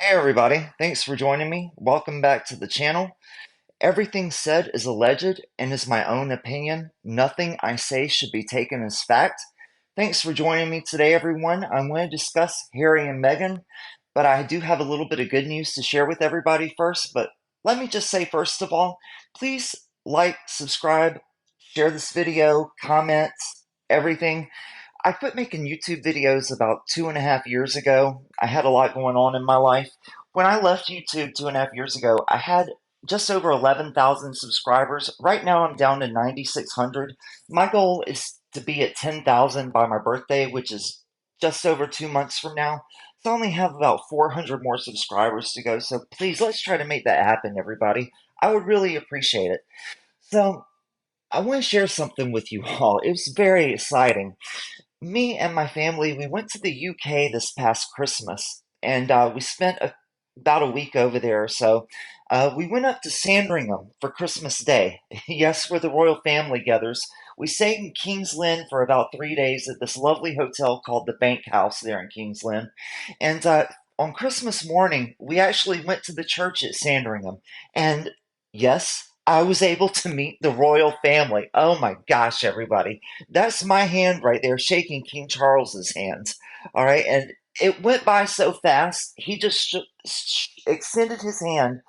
Hey everybody, thanks for joining me. Welcome back to the channel. Everything said is alleged and is my own opinion. Nothing I say should be taken as fact. Thanks for joining me today, everyone. I want to discuss Harry and Meghan, but I do have a little bit of good news to share with everybody first. But let me just say, first of all, please like, subscribe, share this video, comment, everything. I quit making YouTube videos about 2.5 years ago. I had a lot going on in my life. When I left YouTube 2.5 years ago, I had just over 11,000 subscribers. Right now, I'm down to 9,600. My goal is to be at 10,000 by my birthday, which is just over 2 months from now. So I only have about 400 more subscribers to go. So please, let's try to make that happen, everybody. I would really appreciate it. So I want to share something with you all. It was very exciting. Me and my family, we went to the UK this past Christmas, and we spent about a week over there or so. We went up to Sandringham for Christmas Day. Yes, where the royal family gathers. We stayed in King's Lynn for about 3 days at this lovely hotel called the Bank House there in King's Lynn. And on Christmas morning, we actually went to the church at Sandringham. And yes, I was able to meet the royal family. Oh my gosh, everybody. That's my hand right there shaking King Charles's hands. All right. And it went by so fast. He just extended his hand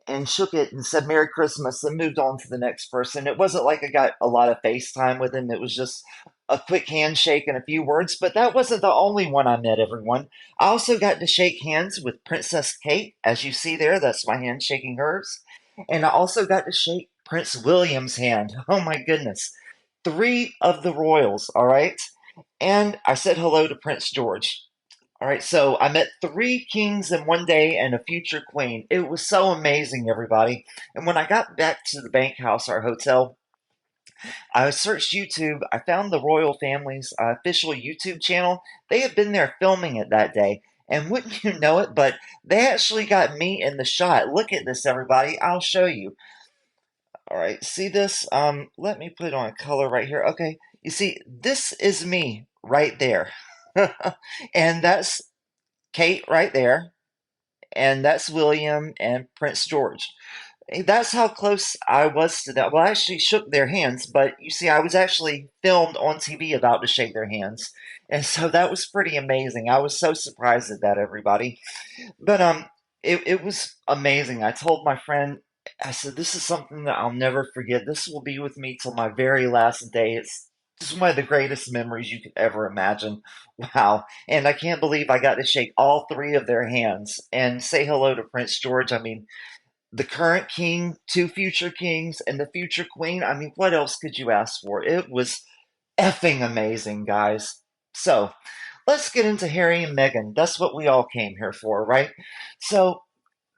and shook it and said Merry Christmas and moved on to the next person. It wasn't like I got a lot of FaceTime with him. It was just a quick handshake and a few words, but that wasn't the only one I met, everyone. I also got to shake hands with Princess Kate. As you see there, that's my hand shaking hers. And I also got to shake Prince William's hand. Oh my goodness. Three of the royals, all right? And I said hello to Prince George. All right, so I met three kings in one day and a future queen. It was so amazing, everybody. And when I got back to the bank house, our hotel, I searched YouTube. I found the royal family's official YouTube channel. They had been there filming it that day. And wouldn't you know it, but they actually got me in the shot. Look at this, everybody. I'll show you. All right, see this? Let me put it on a color right here. Okay, you see, this is me right there. And that's Kate right there. And that's William and Prince George. That's how close I was to that. Well, I actually shook their hands, but you see, I was actually filmed on TV about to shake their hands. And so that was pretty amazing. I was so surprised at that, everybody. But it was amazing. I told my friend, I said, this is something that I'll never forget. This will be with me till my very last day. It's just one of the greatest memories you could ever imagine. Wow. And I can't believe I got to shake all three of their hands and say hello to Prince George. I mean, the current king, two future kings, and the future queen. I mean, what else could you ask for? It was effing amazing, guys. So, let's get into Harry and Meghan. That's what we all came here for, right? So,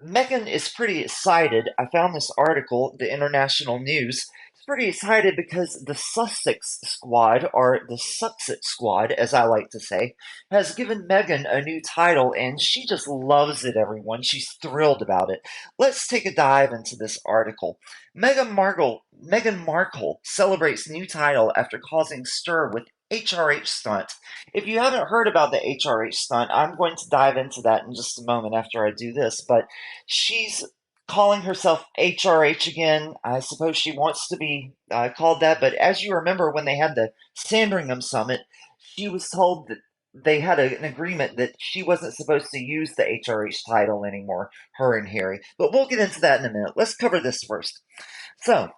Meghan is pretty excited. I found this article, the international news. It's pretty excited because the Sussex squad, or the Sussex squad, as I like to say, has given Meghan a new title, and she just loves it, everyone. She's thrilled about it. Let's take a dive into this article. Meghan Markle celebrates new title after causing stir with HRH stunt. If you haven't heard about the HRH stunt, I'm going to dive into that in just a moment after I do this. But she's calling herself HRH again. I suppose she wants to be called that. But as you remember, when they had the Sandringham summit, she was told that they had an agreement that she wasn't supposed to use the HRH title anymore, her and Harry. But we'll get into that in a minute. Let's cover this first. So,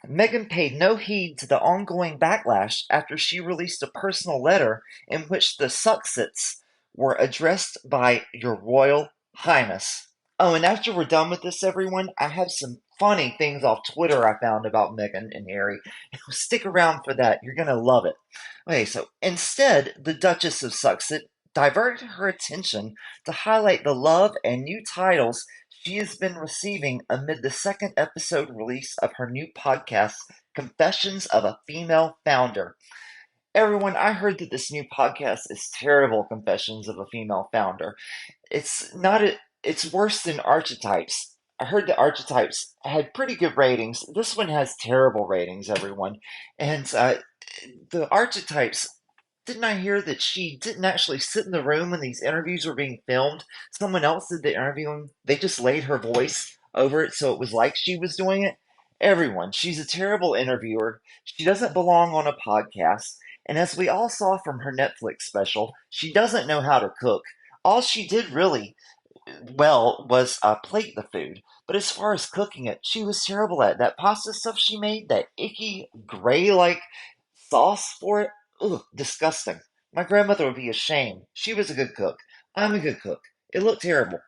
Meghan paid no heed to the ongoing backlash after she released a personal letter in which the Sussexes were addressed by Your Royal Highness. Oh, and after we're done with this, everyone, I have some funny things off Twitter I found about Meghan and Harry. Stick around for that. You're going to love it. Okay, so instead, the Duchess of Sussex diverted her attention to highlight the love and new titles she has been receiving amid the second episode release of her new podcast, Confessions of a Female Founder. Everyone, I heard that this new podcast is terrible, Confessions of a Female Founder. It's not a, it's worse than Archetypes. I heard that Archetypes had pretty good ratings. This one has terrible ratings, everyone. And the Archetypes didn't I hear that she didn't actually sit in the room when these interviews were being filmed? Someone else did the interviewing. They just laid her voice over it so it was like she was doing it. Everyone, she's a terrible interviewer. She doesn't belong on a podcast. And as we all saw from her Netflix special, she doesn't know how to cook. All she did really well was plate the food. But as far as cooking it, she was terrible at it. That pasta stuff she made, that icky gray like sauce for it, ugh, disgusting. My grandmother would be ashamed. She was a good cook. I'm a good cook. It looked terrible.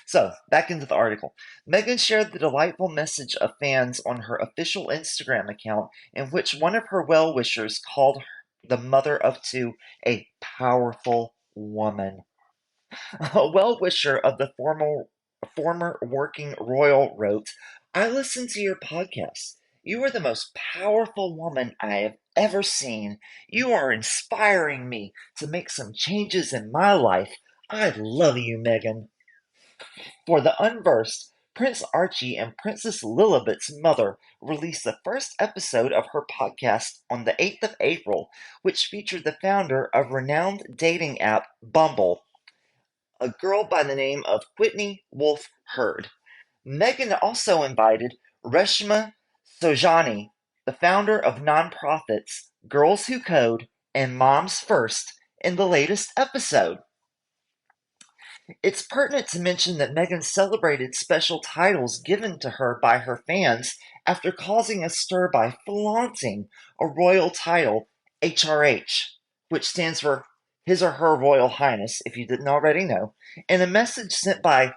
So, back into the article. Meghan shared the delightful message of fans on her official Instagram account, in which one of her well wishers called the mother of two a powerful woman. A well wisher of the former working royal wrote, I listened to your podcast. You are the most powerful woman I have ever seen. You are inspiring me to make some changes in my life. I love you, Meghan. For the unversed, Prince Archie and Princess Lilibet's mother released the first episode of her podcast on the 8th of April, which featured the founder of renowned dating app Bumble, a girl by the name of Whitney Wolfe Herd. Meghan also invited Reshma Sojani, the founder of nonprofits Girls Who Code and Moms First, in the latest episode. It's pertinent to mention that Meghan celebrated special titles given to her by her fans after causing a stir by flaunting a royal title, HRH, which stands for His or Her Royal Highness, if you didn't already know, in a message sent by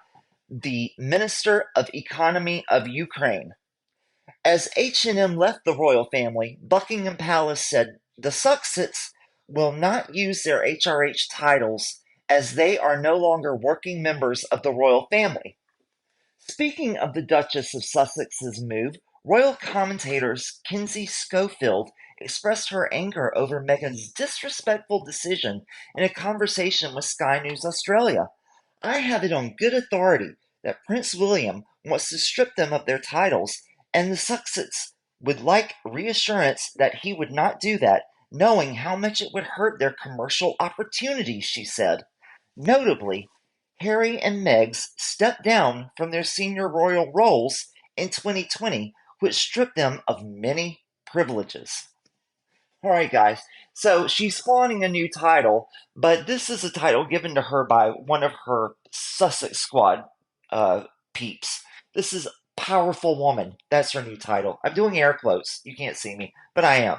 the Minister of Economy of Ukraine. As H&M left the royal family, Buckingham Palace said the Sussexes will not use their HRH titles as they are no longer working members of the royal family. Speaking of the Duchess of Sussex's move, royal commentators Kinsey Schofield expressed her anger over Meghan's disrespectful decision in a conversation with Sky News Australia. I have it on good authority that Prince William wants to strip them of their titles, and the Sussexes would like reassurance that he would not do that, knowing how much it would hurt their commercial opportunities, she said. Notably, Harry and Meghan stepped down from their senior royal roles in 2020, which stripped them of many privileges. All right, guys. So she's flaunting a new title, but this is a title given to her by one of her Sussex Squad peeps. This is Powerful Woman. That's her new title. I'm doing air quotes. You can't see me, but I am.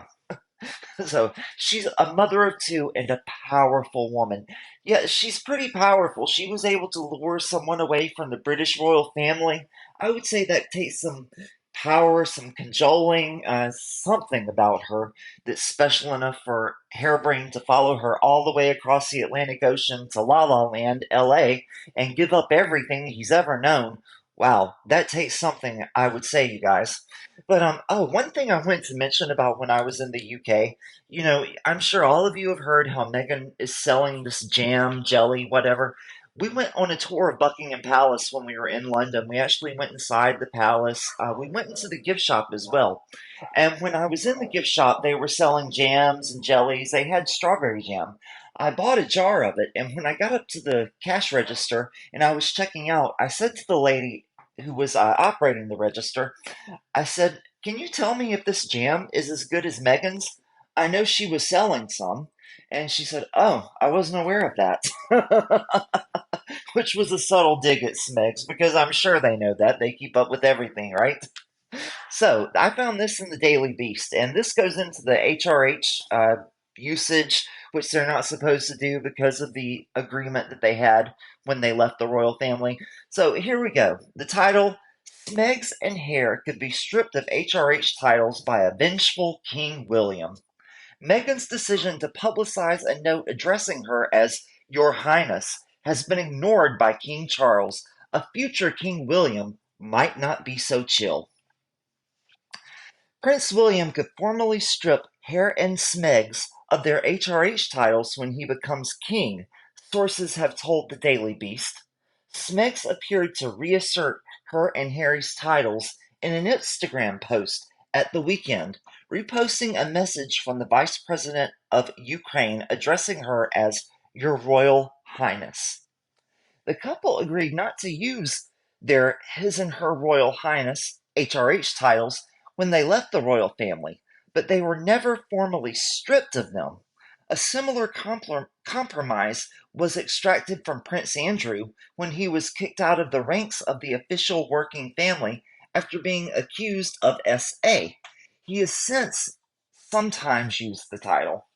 So she's a mother of two and a powerful woman. Yeah, she's pretty powerful. She was able to lure someone away from the British royal family. I would say that takes some power, some cajoling, something about her that's special enough for Harebrained to follow her all the way across the Atlantic Ocean to La La Land, LA, and give up everything he's ever known. Wow, that takes something, I would say, you guys. But one thing I wanted to mention about when I was in the UK, I'm sure all of you have heard how Meghan is selling this jam, jelly, whatever. We went on a tour of Buckingham Palace when we were in London. We actually went inside the palace. We went into the gift shop as well. And when I was in the gift shop, they were selling jams and jellies. They had strawberry jam. I bought a jar of it, and when I got up to the cash register and I was checking out, I said to the lady who was operating the register, I said, can you tell me if this jam is as good as Meghan's? I know she was selling some. And she said, oh, I wasn't aware of that. Which was a subtle dig at Smegs, because I'm sure they know that. They keep up with everything, right? So I found this in the Daily Beast, and this goes into the HRH usage, which they're not supposed to do because of the agreement that they had when they left the royal family. So here we go. The title, Smegs and Hair could be stripped of HRH titles by a vengeful King William. Meghan's decision to publicize a note addressing her as Your Highness has been ignored by King Charles. A future King William might not be so chill. Prince William could formally strip Hair and Smegs of their HRH titles when he becomes king, sources have told the Daily Beast. Smegs appeared to reassert her and Harry's titles in an Instagram post at the weekend, reposting a message from the Vice President of Ukraine addressing her as Your Royal Highness. The couple agreed not to use their His and Her Royal Highness HRH titles when they left the royal family, but they were never formally stripped of them. A similar compromise was extracted from Prince Andrew when he was kicked out of the ranks of the official working family after being accused of SA. He has since sometimes used the title.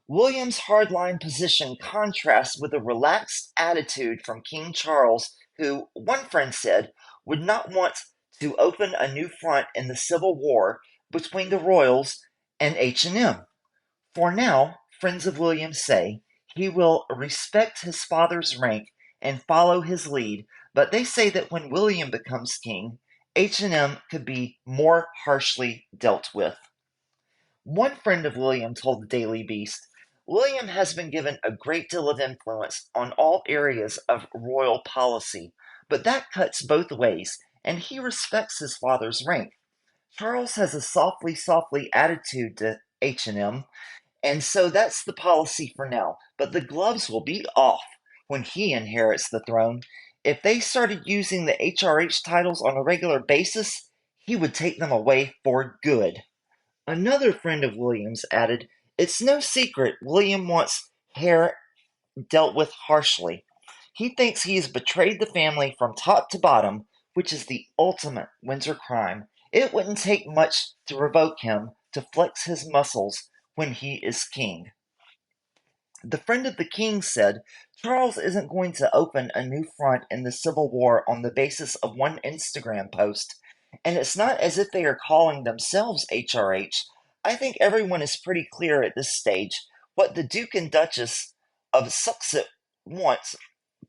William's hardline position contrasts with a relaxed attitude from King Charles, who, one friend said, would not want to open a new front in the civil war between the royals and H&M. For now, friends of William say, he will respect his father's rank and follow his lead, but they say that when William becomes king, H&M could be more harshly dealt with. One friend of William told the Daily Beast, William has been given a great deal of influence on all areas of royal policy, but that cuts both ways, and he respects his father's rank. Charles has a softly attitude to H&M, and so that's the policy for now. But the gloves will be off when he inherits the throne. If they started using the HRH titles on a regular basis, he would take them away for good. Another friend of William's added, It's no secret William wants hair dealt with harshly. He thinks he has betrayed the family from top to bottom, which is the ultimate Windsor crime. It wouldn't take much to provoke him to flex his muscles when he is king. The friend of the king said, Charles isn't going to open a new front in the Civil War on the basis of one Instagram post. And it's not as if they are calling themselves HRH. I think everyone is pretty clear at this stage what the Duke and Duchess of Sussex wants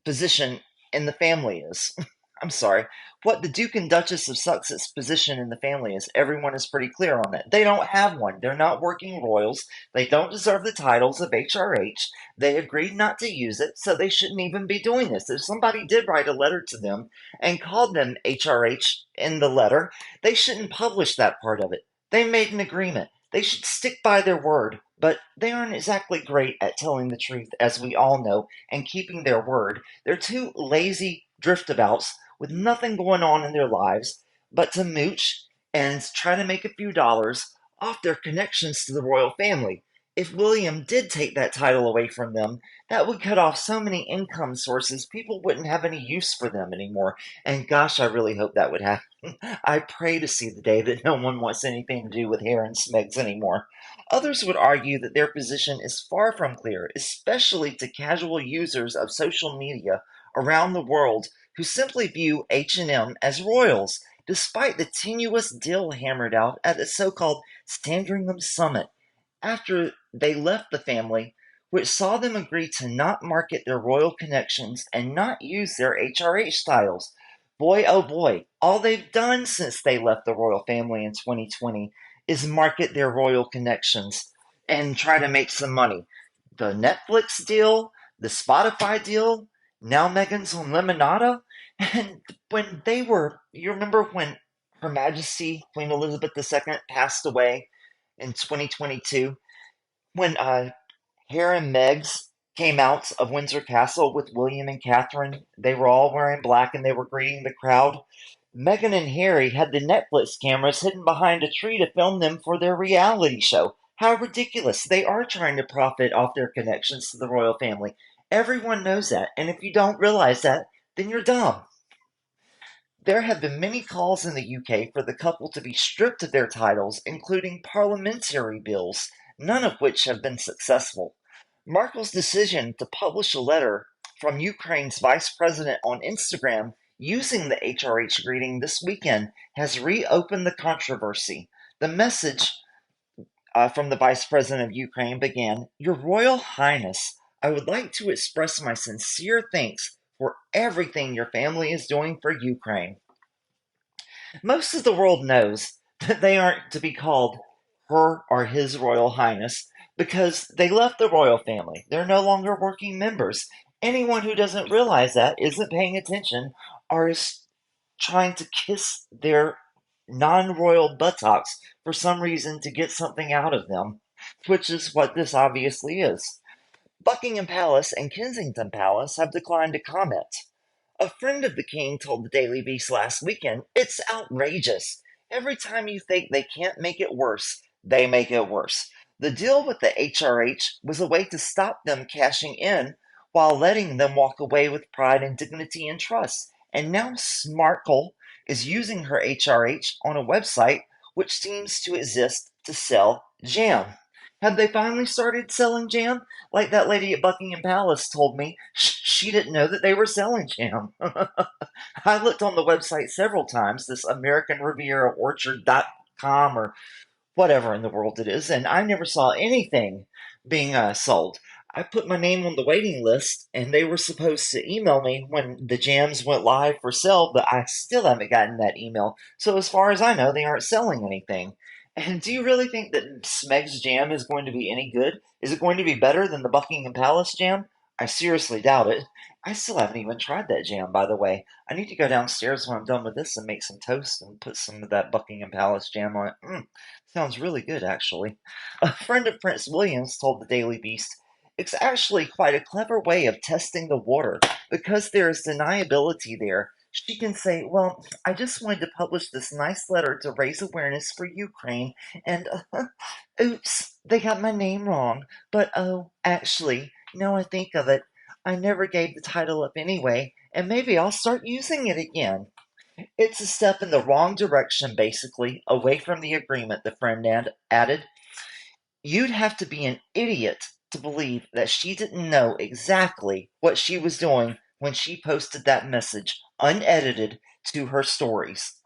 position in the family is. I'm sorry. What the Duke and Duchess of Sussex's position in the family is, everyone is pretty clear on that. They don't have one. They're not working royals. They don't deserve the titles of HRH. They agreed not to use it, so they shouldn't even be doing this. If somebody did write a letter to them and called them HRH in the letter, they shouldn't publish that part of it. They made an agreement. They should stick by their word, but they aren't exactly great at telling the truth, as we all know, and keeping their word. They're two lazy driftabouts with nothing going on in their lives but to mooch and try to make a few dollars off their connections to the royal family. If William did take that title away from them, that would cut off so many income sources, people wouldn't have any use for them anymore. And gosh, I really hope that would happen. I pray to see the day that no one wants anything to do with hair and smegs anymore. Others would argue that their position is far from clear, especially to casual users of social media around the world who simply view H&M as royals, despite the tenuous deal hammered out at the so-called Sandringham Summit after they left the family, which saw them agree to not market their royal connections and not use their HRH styles. Boy, oh boy, all they've done since they left the royal family in 2020 is market their royal connections and try to make some money. The Netflix deal, the Spotify deal, now Meghan's on Lemonada. And when they were, you remember when Her Majesty Queen Elizabeth II passed away in 2022? When Harry and Meg's came out of Windsor Castle with William and Catherine, they were all wearing black and they were greeting the crowd. Meghan and Harry had the Netflix cameras hidden behind a tree to film them for their reality show. How ridiculous. They are trying to profit off their connections to the royal family. Everyone knows that, and if you don't realize that, then you're dumb. There have been many calls in the UK for the couple to be stripped of their titles, including parliamentary bills, none of which have been successful. Markle's decision to publish a letter from Ukraine's vice president on Instagram using the HRH greeting this weekend has reopened the controversy. The message from the vice president of Ukraine began, Your Royal Highness, I would like to express my sincere thanks for everything your family is doing for Ukraine. Most of the world knows that they aren't to be called Her or His Royal Highness because they left the royal family. They're no longer working members. Anyone who doesn't realize that isn't paying attention or is trying to kiss their non-royal buttocks for some reason to get something out of them, which is what this obviously is. Buckingham Palace and Kensington Palace have declined to comment. A friend of the king told the Daily Beast last weekend, "It's outrageous. Every time you think they can't make it worse, they make it worse." The deal with the HRH was a way to stop them cashing in while letting them walk away with pride and dignity and trust. And now Smarkle is using her HRH on a website which seems to exist to sell jam. Have they finally started selling jam? Like that lady at Buckingham Palace told me, she didn't know that they were selling jam. I looked on the website several times, this American Riviera Orchard.com or whatever in the world it is, and I never saw anything being sold. I put my name on the waiting list, and they were supposed to email me when the jams went live for sale, but I still haven't gotten that email. So as far as I know, they aren't selling anything. And do you really think that Smeg's jam is going to be any good? Is it going to be better than the Buckingham Palace jam? I seriously doubt it. I still haven't even tried that jam, by the way. I need to go downstairs when I'm done with this and make some toast and put some of that Buckingham Palace jam on it. Sounds really good, actually. A friend of Prince William's told the Daily Beast, "It's actually quite a clever way of testing the water because there is deniability there. She can say, 'Well, I just wanted to publish this nice letter to raise awareness for Ukraine, and oops, they got my name wrong. But oh, actually, now I think of it, I never gave the title up anyway, and maybe I'll start using it again.'" It's a step in the wrong direction, basically, away from the agreement, the friend added. You'd have to be an idiot to believe that she didn't know exactly what she was doing when she posted that message, unedited, to her stories.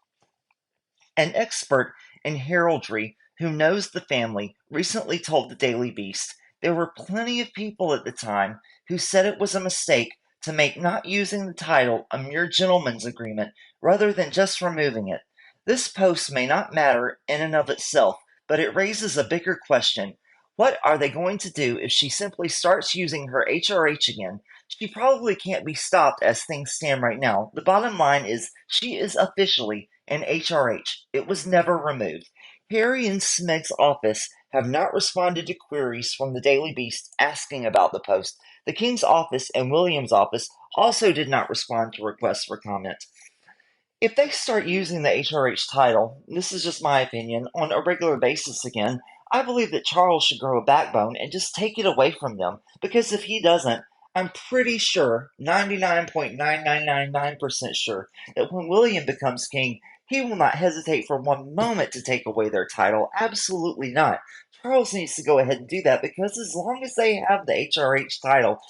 An expert in heraldry who knows the family recently told the Daily Beast there were plenty of people at the time who said it was a mistake to make not using the title a mere gentleman's agreement rather than just removing it. This post may not matter in and of itself, but it raises a bigger question. What are they going to do if she simply starts using her HRH again? She probably can't be stopped as things stand right now. The bottom line is she is officially an HRH. It was never removed. Harry and Smeg's office have not responded to queries from the Daily Beast asking about the post. The King's office and William's office also did not respond to requests for comment. If they start using the HRH title, this is just my opinion, on a regular basis again, I believe that Charles should grow a backbone and just take it away from them. Because if he doesn't, I'm pretty sure, 99.9999% sure, that when William becomes king, he will not hesitate for one moment to take away their title. Absolutely not. Charles needs to go ahead and do that because as long as they have the HRH title,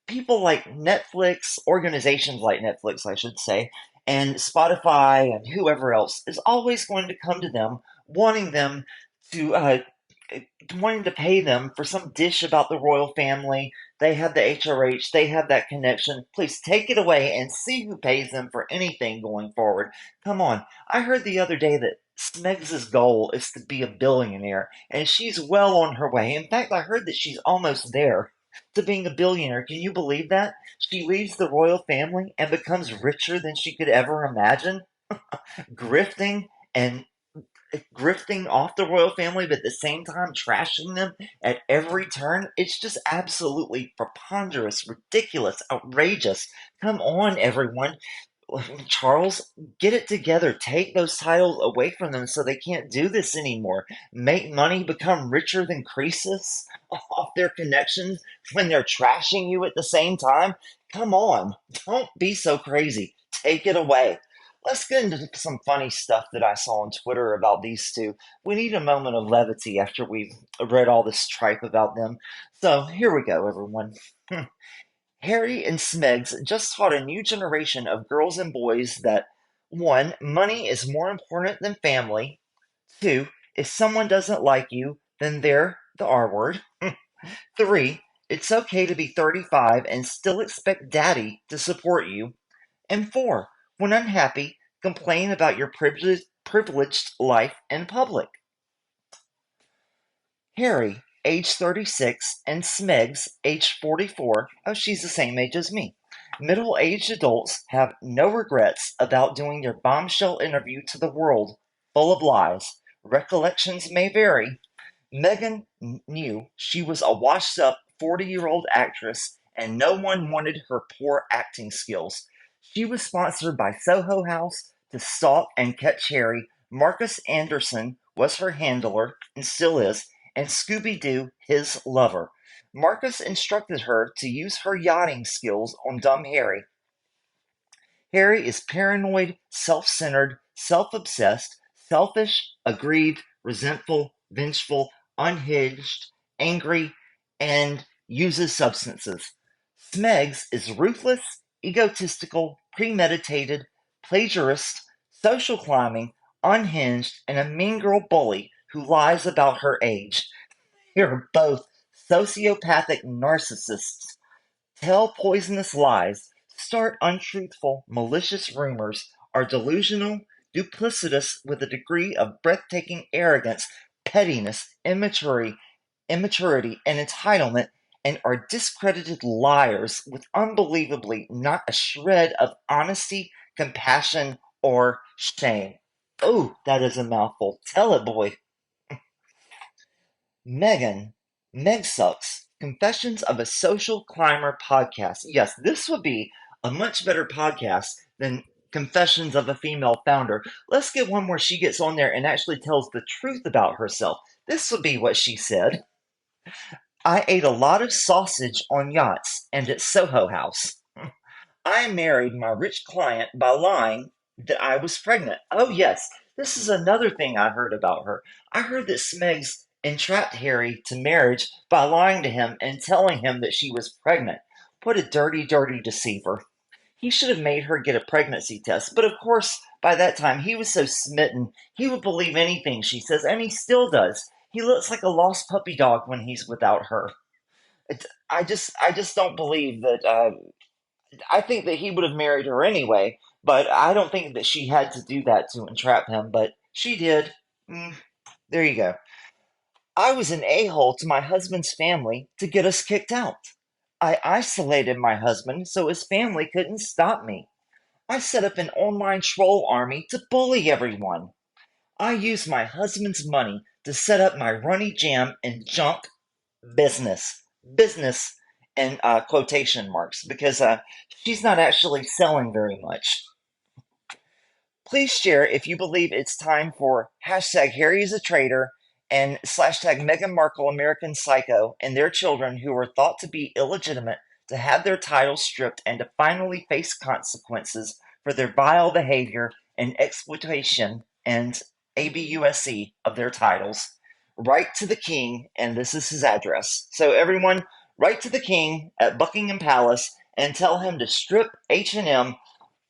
people like Netflix, organizations like Netflix, I should say, and Spotify and whoever else is always going to come to them wanting them to wanting to pay them for some dish about the royal family. They have the HRH, they have that connection. Please take it away and see who pays them for anything going forward. Come on. I heard the other day that Smegs' goal is to be a billionaire, and she's well on her way. In fact, I heard that she's almost there to being a billionaire. Can you believe that? She leaves the royal family and becomes richer than she could ever imagine, grifting and grifting off the royal family, but at the same time trashing them at every turn. It's just absolutely preposterous, ridiculous, outrageous. Come on, everyone. Charles, get it together. Take those titles away from them so they can't do this anymore. Make money, become richer than Croesus off their connections when they're trashing you at the same time. Come on. Don't be so crazy. Take it away. Let's get into some funny stuff that I saw on Twitter about these two. We need a moment of levity after we've read all this tripe about them. So here we go, everyone. Harry and Smegs just taught a new generation of girls and boys that 1. Money is more important than family. 2. If someone doesn't like you, then they're the R word. 3. It's okay to be 35 and still expect daddy to support you. And 4. When unhappy, complain about your privileged life in public. Harry, age 36, and Smegs, age 44, oh, she's the same age as me. Middle-aged adults have no regrets about doing their bombshell interview to the world full of lies. Recollections may vary. Meghan knew she was a washed up 40-year-old actress and no one wanted her poor acting skills. She was sponsored by Soho House to stalk and catch Harry. Marcus Anderson was her handler and still is, and Scooby Doo his lover. Marcus instructed her to use her yachting skills on dumb Harry. Harry is paranoid, self-centered, self-obsessed, selfish, aggrieved, resentful, vengeful, unhinged, angry, and uses substances. Smegs is ruthless, egotistical, premeditated, plagiarist, social climbing, unhinged, and a mean girl bully who lies about her age. They are both sociopathic narcissists, tell poisonous lies, start untruthful, malicious rumors, are delusional, duplicitous with a degree of breathtaking arrogance, pettiness, immaturity, and entitlement, and are discredited liars with unbelievably not a shred of honesty, compassion, or shame. Oh, that is a mouthful. Tell it, boy. Meghan, Meg Sucks, Confessions of a Social Climber podcast. Yes, this would be a much better podcast than Confessions of a Female Founder. Let's get one where she gets on there and actually tells the truth about herself. This would be what she said. I ate a lot of sausage on yachts and at Soho House. I married my rich client by lying that I was pregnant. Oh, yes, this is another thing I heard about her. I heard that Smegs entrapped Harry to marriage by lying to him and telling him that she was pregnant. What a dirty, dirty deceiver. He should have made her get a pregnancy test, but of course, by that time, he was so smitten, he would believe anything she says, and he still does. He looks like a lost puppy dog when he's without her. I just don't believe that I think that he would have married her anyway, but I don't think that she had to do that to entrap him, but she did. Mm, there you go. I was an a-hole to my husband's family to get us kicked out. I isolated my husband so his family couldn't stop me. I set up an online troll army to bully everyone. I used my husband's money to set up my runny jam and junk business. Business and quotation marks because she's not actually selling very much. Please share if you believe it's time for hashtag Harry is a traitor and slash tag Meghan Markle American Psycho and their children who were thought to be illegitimate to have their titles stripped and to finally face consequences for their vile behavior and exploitation and abuse of their titles. Write to the king, and this is his address. So everyone, write to the king at Buckingham Palace and tell him to strip H&M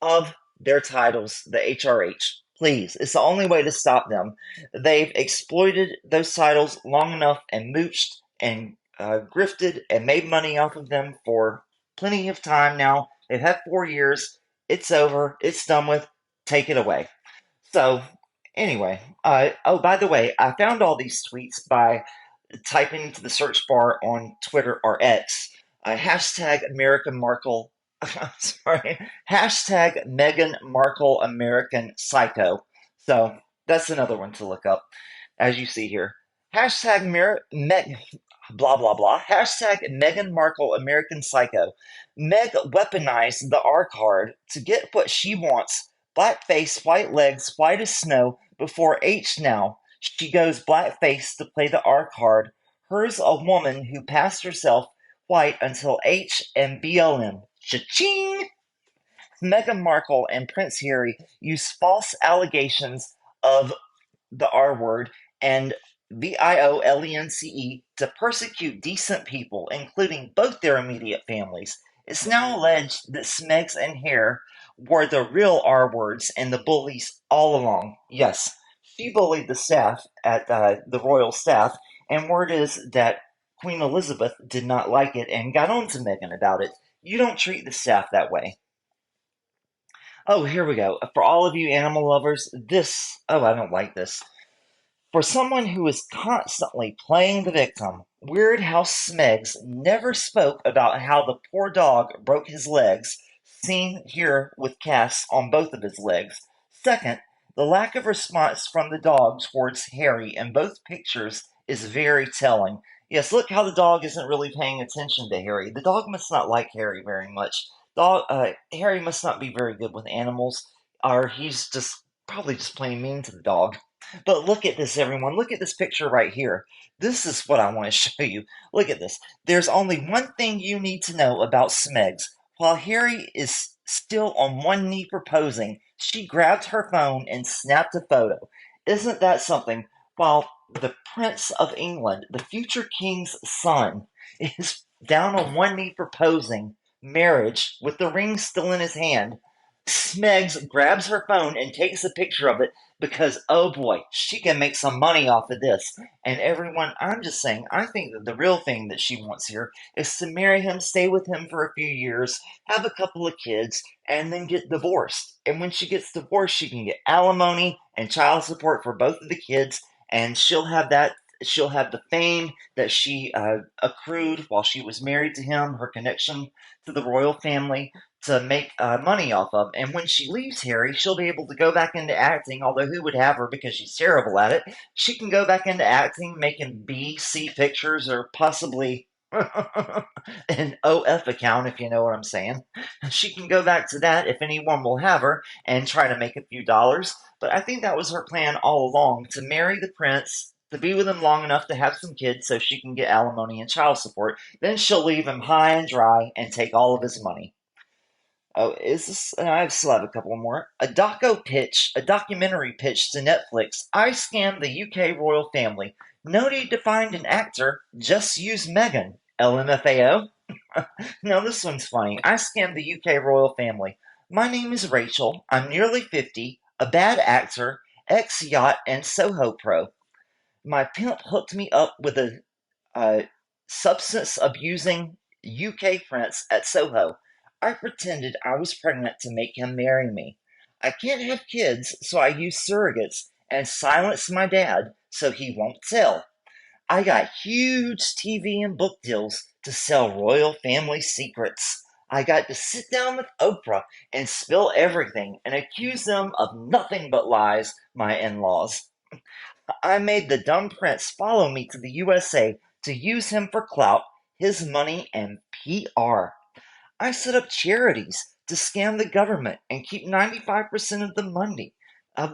of their titles, the HRH. Please, it's the only way to stop them. They've exploited those titles long enough and mooched and grifted and made money off of them for plenty of time now. They've had 4 years. It's over. It's done with. Take it away. So, anyway, oh, by the way, I found all these tweets by typing into the search bar on Twitter or X, hashtag American Markle, sorry, hashtag Meghan Markle American Psycho. So that's another one to look up, as you see here. Hashtag blah blah blah. Hashtag Meghan Markle American Psycho. Meg weaponized the R card to get what she wants. Black face, white legs, white as snow. Before H now, she goes blackface to play the R card. Hers a woman who passed herself white until H and BLM. Cha-ching! Meghan Markle and Prince Harry use false allegations of the R word and violence to persecute decent people, including both their immediate families. It's now alleged that Smegs and Hare were the real R words and the bullies all along. Yes, she bullied the staff at the royal staff, and word is that Queen Elizabeth did not like it and got on to Meghan about it. You don't treat the staff that way. Oh, here we go. For all of you animal lovers, I don't like this. For someone who is constantly playing the victim, Weird House Smegs never spoke about how the poor dog broke his legs, seen here with casts on both of his legs. Second, The lack of response from the dog towards Harry in both pictures is very telling. Yes, look how the dog isn't really paying attention to Harry. The dog must not like Harry very much. Harry must not be very good with animals, or he's just probably just plain mean to the dog. But look at this, everyone. Look at this picture right here. This is what I want to show you. Look at this. There's only one thing you need to know about Smegs. While Harry is still on one knee proposing, she grabbed her phone and snapped a photo. Isn't that something? While the Prince of England, the future king's son, is down on one knee proposing marriage with the ring still in his hand, Smegs grabs her phone and takes a picture of it because, oh boy, she can make some money off of this. And everyone, I'm just saying, I think that the real thing that she wants here is to marry him, stay with him for a few years, have a couple of kids, and then get divorced. And when she gets divorced, she can get alimony and child support for both of the kids, and she'll have that. She'll have the fame that she accrued while she was married to him, her connection to the royal family to make money off of. And when she leaves Harry, she'll be able to go back into acting, although who would have her because she's terrible at it? She can go back into acting, making B, C pictures, or possibly an OF account, if you know what I'm saying. She can go back to that if anyone will have her and try to make a few dollars. But I think that was her plan all along, to marry the prince, to be with him long enough to have some kids so she can get alimony and child support. Then she'll leave him high and dry and take all of his money. Oh, is this? I still have a couple more. A documentary pitch to Netflix. I scammed the UK royal family. No need to find an actor. Just use Meghan. LMFAO. Now this one's funny. I scammed the UK royal family. My name is Rachel. I'm nearly 50. A bad actor. Ex yacht and Soho pro. My pimp hooked me up with a uh, substance abusing UK prince at Soho. I pretended I was pregnant to make him marry me. I can't have kids, so I use surrogates and silence my dad so he won't tell. I got huge TV and book deals to sell royal family secrets. I got to sit down with Oprah and spill everything and accuse them of nothing but lies, my in laws. I made the dumb prince follow me to the USA to use him for clout, his money, and PR. I set up charities to scam the government and keep 95% of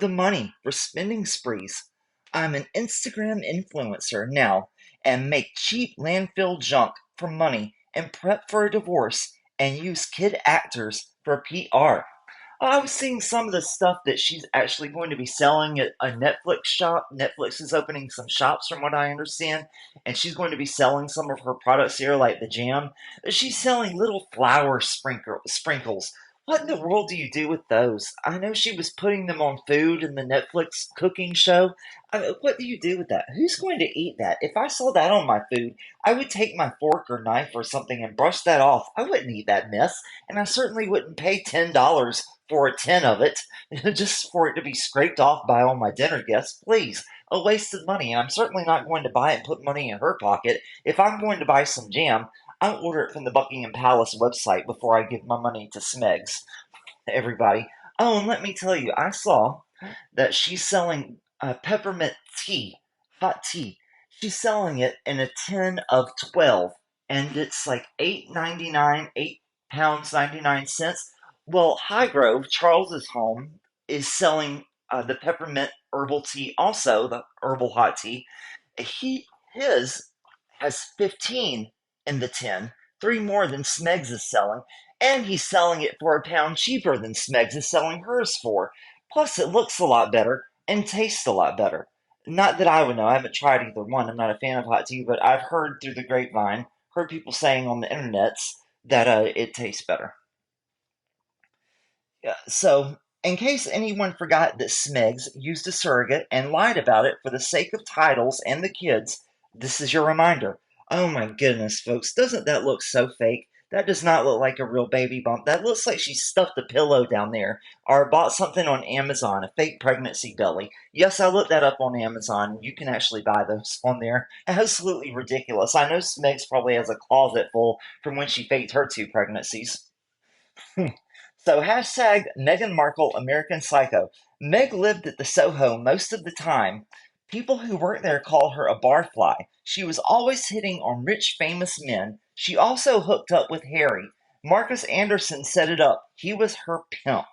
the money for spending sprees. I'm an Instagram influencer now and make cheap landfill junk for money and prep for a divorce and use kid actors for PR. I was seeing some of the stuff that she's actually going to be selling at a Netflix shop. Netflix is opening some shops, from what I understand, and she's going to be selling some of her products here, like the jam. She's selling little flour sprinkles. What in the world do you do with those? I know she was putting them on food in the Netflix cooking show. What do you do with that? Who's going to eat that? If I saw that on my food, I would take my fork or knife or something and brush that off. I wouldn't eat that mess, and I certainly wouldn't pay $10 for a tin of it, just for it to be scraped off by all my dinner guests. Please, a waste of money, and I'm certainly not going to buy it and put money in her pocket. If I'm going to buy some jam, I'll order it from the Buckingham Palace website before I give my money to Smegs. Everybody. Oh, and let me tell you, I saw that she's selling peppermint tea, hot tea. She's selling it in a tin of 12, and it's like £8.99, £8 99 cents. Well, Highgrove, Charles's home, is selling the peppermint herbal tea, also the herbal hot tea. His has 15 in the tin, three more than Smegs is selling, and he's selling it for £1 cheaper than Smegs is selling hers for. Plus, it looks a lot better and tastes a lot better. Not that I would know. I haven't tried either one. I'm not a fan of hot tea, but I've heard through the grapevine, heard people saying on the internets that it tastes better. Yeah, so, in case anyone forgot that Smegs used a surrogate and lied about it for the sake of titles and the kids, this is your reminder. Oh my goodness, folks, doesn't that look so fake? That does not look like a real baby bump. That looks like she stuffed a pillow down there or bought something on Amazon, a fake pregnancy belly. Yes, I looked that up on Amazon. You can actually buy those on there. Absolutely ridiculous. I know Smegs probably has a closet full from when she faked her two pregnancies. So hashtag Meghan Markle American Psycho. Meg lived at the Soho most of the time. People who worked there call her a barfly. She was always hitting on rich, famous men. She also hooked up with Harry. Marcus Anderson set it up. He was her pimp.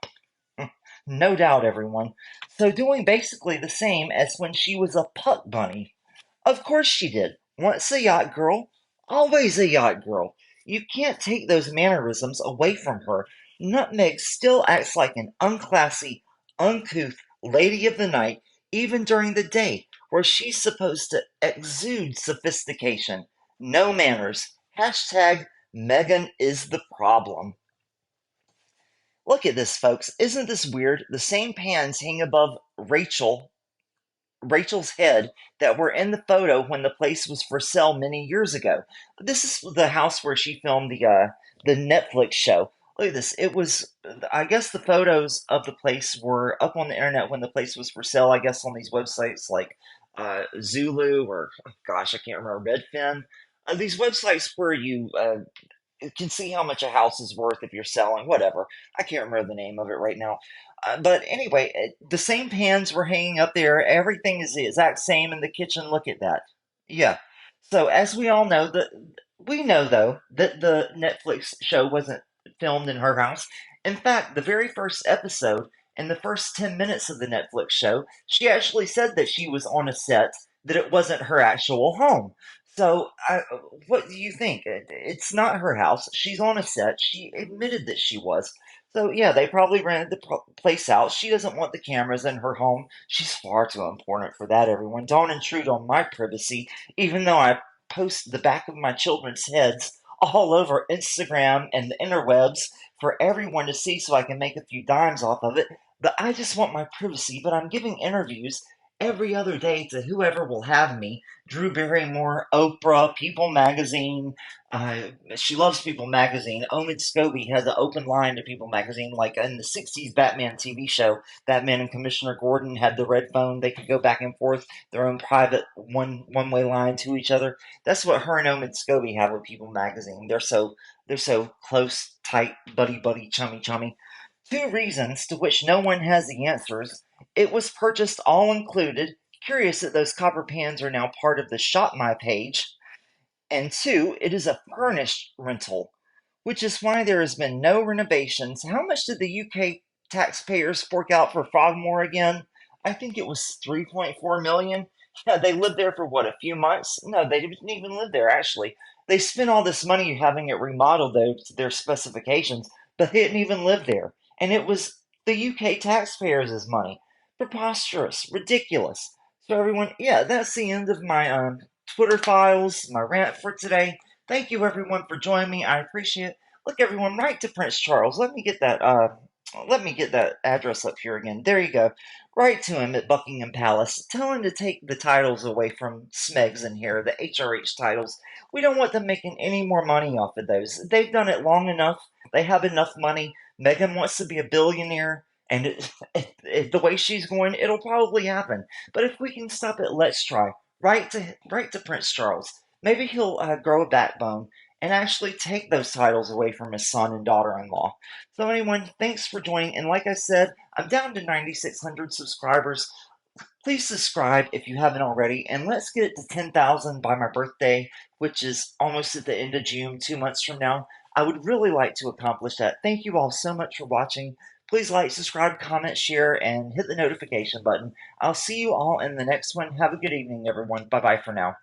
No doubt, everyone. So doing basically the same as when she was a puck bunny. Of course she did. Once a yacht girl, always a yacht girl. You can't take those mannerisms away from her. Nutmeg still acts like an unclassy, uncouth lady of the night, even during the day, where she's supposed to exude sophistication. No manners. Hashtag Megan is the problem. Look at this, folks. Isn't this weird? The same pans hang above Rachel's head that were in the photo when the place was for sale many years ago. This is the house where she filmed the Netflix show. Look at this. It was, I guess, the photos of the place were up on the internet when the place was for sale. I guess on these websites like Zulu or oh gosh, I can't remember, Redfin. These websites where you can see how much a house is worth if you're selling, whatever. I can't remember the name of it right now. But anyway, the same pans were hanging up there. Everything is the exact same in the kitchen. Look at that. Yeah. So as we all know, we know though that the Netflix show wasn't filmed in her house. In fact, the very first episode, in the first 10 minutes of the Netflix show, she actually said that she was on a set, that it wasn't her actual home. So, what do you think? It's not her house. She's on a set. She admitted that she was. So, yeah, they probably rented the place out. She doesn't want the cameras in her home. She's far too important for that, everyone. Don't intrude on my privacy, even though I post the back of my children's heads all over Instagram and the interwebs for everyone to see so I can make a few dimes off of it. But I just want my privacy, but I'm giving interviews every other day to whoever will have me. Drew Barrymore, Oprah, People Magazine. She loves People Magazine. Omid Scobie has an open line to People Magazine, like in the '60s Batman TV show. Batman and Commissioner Gordon had the red phone; they could go back and forth, their own private one way line to each other. That's what her and Omid Scobie have with People Magazine. They're so close, tight, buddy, chummy, chummy. Two reasons to which no one has the answers. It was purchased all included. Curious that those copper pans are now part of the Shop My page. And two, it is a furnished rental, which is why there has been no renovations. How much did the UK taxpayers fork out for Frogmore again? I think it was 3.4 million. Yeah, they lived there for what, a few months? No, they didn't even live there actually. They spent all this money having it remodeled though to their specifications, but they didn't even live there. And it was the UK taxpayers' money. Preposterous, ridiculous. So everyone, yeah, that's the end of my Twitter files, my rant for today. Thank you everyone for joining me. I appreciate it. Look, everyone, write to Prince Charles. Let me get that address up here again. There you go. Write to him at Buckingham Palace. Tell him to take the titles away from Smegs in here, the HRH titles. We don't want them making any more money off of those. They've done it long enough. They have enough money. Meghan wants to be a billionaire, and the way she's going, it'll probably happen. But if we can stop it, let's try. Write to Prince Charles. Maybe he'll grow a backbone and actually take those titles away from his son and daughter-in-law. So anyone, thanks for joining. And like I said, I'm down to 9,600 subscribers. Please subscribe if you haven't already, and let's get it to 10,000 by my birthday, which is almost at the end of June, 2 months from now. I would really like to accomplish that. Thank you all so much for watching. Please like, subscribe, comment, share, and hit the notification button. I'll see you all in the next one. Have a good evening, everyone. Bye-bye for now.